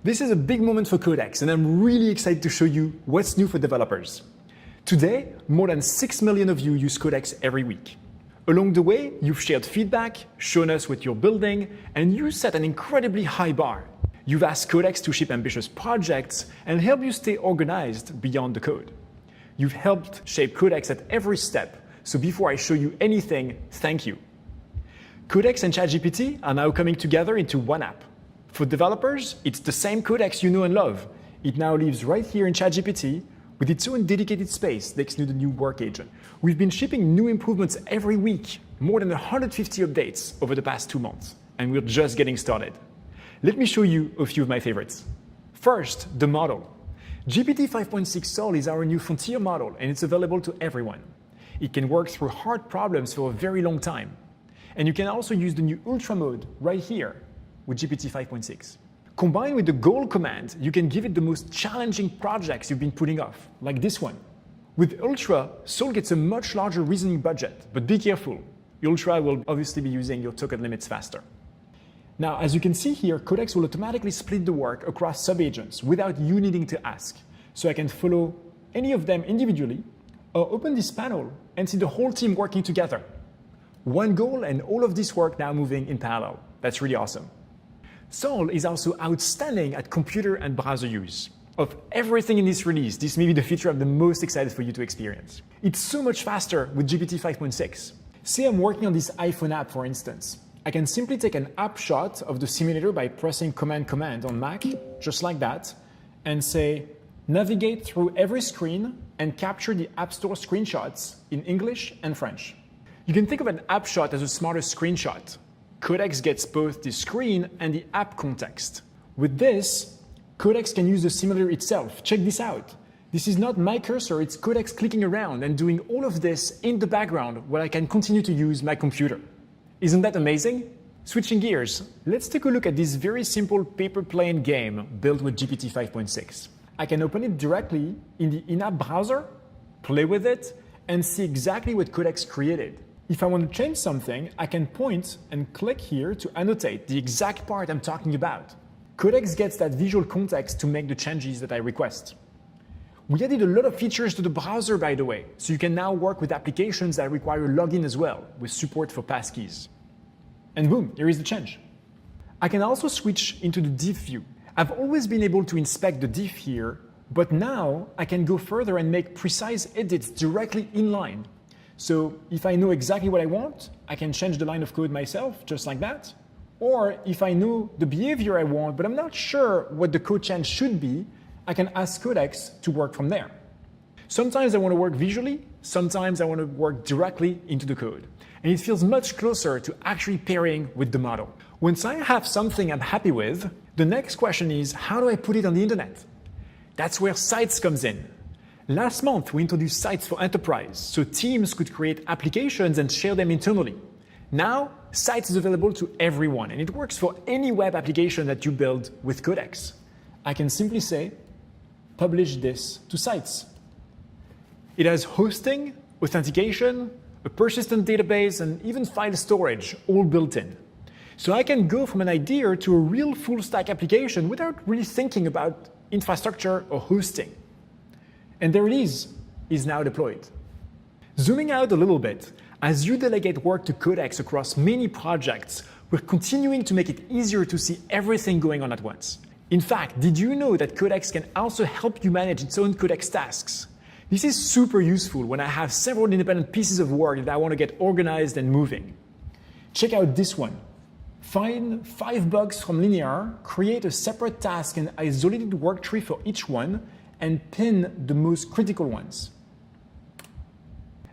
This is a big moment for Codex, and I'm really excited to show you what's new for developers. Today, more than 6 million of you use Codex every week. Along the way, you've shared feedback, shown us what you're building, and you set an incredibly high bar. You've asked Codex to ship ambitious projects and help you stay organized beyond the code. You've helped shape Codex at every step, so before I show you anything, thank you. Codex and ChatGPT are now coming together into one app. For developers, it's the same Codex you know and love. It now lives right here in ChatGPT with its own dedicated space next to the new work agent. We've been shipping new improvements every week, more than 150 updates over the past 2 months, and we're just getting started. Let me show you a few of my favorites. First, the model. GPT 5.6 Sol is our new frontier model, and it's available to everyone. It can work through hard problems for a very long time. And you can also use the new Ultra mode right here with GPT 5.6. Combined with the goal command, you can give it the most challenging projects you've been putting off, like this one. With Ultra, Sol gets a much larger reasoning budget, but be careful. Ultra will obviously be using your token limits faster. Now, as you can see here, Codex will automatically split the work across subagents without you needing to ask. So I can follow any of them individually, or open this panel and see the whole team working together. One goal and all of this work now moving in parallel. That's really awesome. Sol is also outstanding at computer and browser use. Of everything in this release, this may be the feature I'm the most excited for you to experience. It's so much faster with GPT 5.6. Say I'm working on this iPhone app, for instance. I can simply take an app shot of the simulator by pressing Command on Mac, just like that, and say, navigate through every screen and capture the App Store screenshots in English and French. You can think of an app shot as a smarter screenshot. Codex gets both the screen and the app context. With this, Codex can use the simulator itself. Check this out. This is not my cursor, it's Codex clicking around and doing all of this in the background while I can continue to use my computer. Isn't that amazing? Switching gears, let's take a look at this very simple paper-plane game built with GPT 5.6. I can open it directly in the in-app browser, play with it, and see exactly what Codex created. If I want to change something, I can point and click here to annotate the exact part I'm talking about. Codex gets that visual context to make the changes that I request. We added a lot of features to the browser, by the way, so you can now work with applications that require login as well, with support for passkeys. And boom, here is the change. I can also switch into the diff view. I've always been able to inspect the diff here, but now I can go further and make precise edits directly inline. So if I know exactly what I want, I can change the line of code myself, just like that. Or if I know the behavior I want, but I'm not sure what the code change should be, I can ask Codex to work from there. Sometimes I want to work visually, sometimes I want to work directly into the code. And it feels much closer to actually pairing with the model. Once I have something I'm happy with, the next question is, how do I put it on the internet? That's where Sites comes in. Last month, we introduced Sites for Enterprise, so teams could create applications and share them internally. Now, Sites is available to everyone, and it works for any web application that you build with Codex. I can simply say, publish this to Sites. It has hosting, authentication, a persistent database, and even file storage, all built in. So I can go from an idea to a real full-stack application without really thinking about infrastructure or hosting. And there it is now deployed. Zooming out a little bit, as you delegate work to Codex across many projects, we're continuing to make it easier to see everything going on at once. In fact, did you know that Codex can also help you manage its own Codex tasks? This is super useful when I have several independent pieces of work that I want to get organized and moving. Check out this one. Find 5 bugs from linear, create a separate task and isolated work tree for each one, and pin the most critical ones.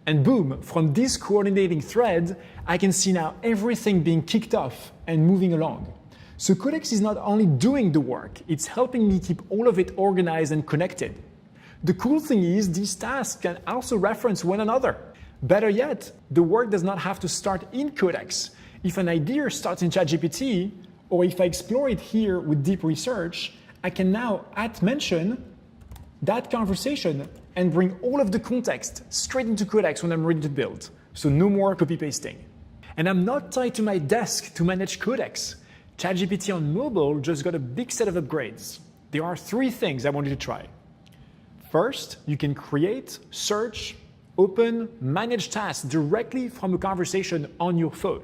And boom, from this coordinating thread, I can see now everything being kicked off and moving along. So Codex is not only doing the work, it's helping me keep all of it organized and connected. The cool thing is these tasks can also reference one another. Better yet, the work does not have to start in Codex. If an idea starts in ChatGPT, or if I explore it here with deep research, I can now @mention that conversation and bring all of the context straight into Codex when I'm ready to build. So no more copy-pasting. And I'm not tied to my desk to manage Codex. ChatGPT on mobile just got a big set of upgrades. There are 3 things I want you to try. First, you can create, search, open, manage tasks directly from a conversation on your phone.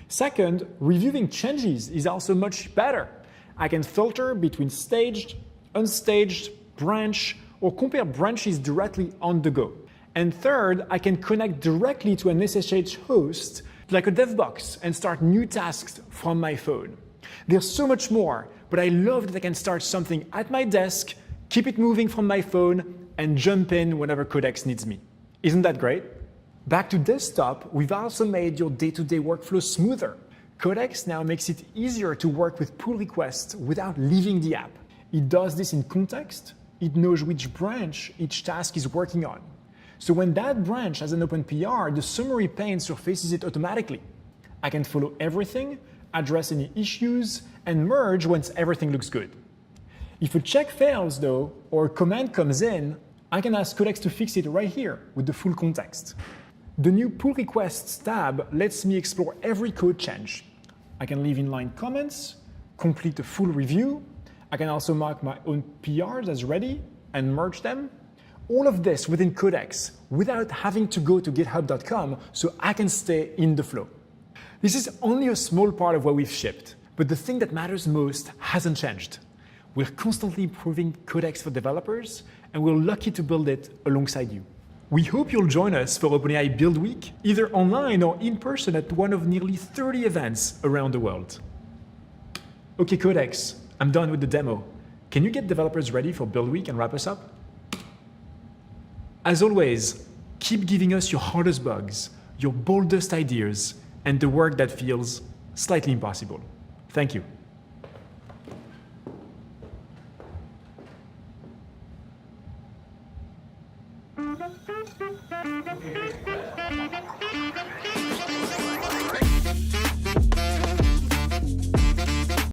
Second, reviewing changes is also much better. I can filter between staged, unstaged, branch, or compare branches directly on the go. And third, I can connect directly to an SSH host like a dev box and start new tasks from my phone. There's so much more, but I love that I can start something at my desk, keep it moving from my phone, and jump in whenever Codex needs me. Isn't that great? Back to desktop, we've also made your day-to-day workflow smoother. Codex now makes it easier to work with pull requests without leaving the app. It does this in context. It knows which branch each task is working on. So when that branch has an open PR, the summary pane surfaces it automatically. I can follow everything, address any issues, and merge once everything looks good. If a check fails though, or a command comes in, I can ask Codex to fix it right here with the full context. The new pull requests tab lets me explore every code change. I can leave inline comments, complete a full review. I can also mark my own PRs as ready and merge them. All of this within Codex without having to go to github.com so I can stay in the flow. This is only a small part of what we've shipped, but the thing that matters most hasn't changed. We're constantly improving Codex for developers, and we're lucky to build it alongside you. We hope you'll join us for OpenAI Build Week, either online or in person at one of nearly 30 events around the world. Okay, Codex, I'm done with the demo. Can you get developers ready for Build Week and wrap us up? As always, keep giving us your hardest bugs, your boldest ideas, and the work that feels slightly impossible. Thank you.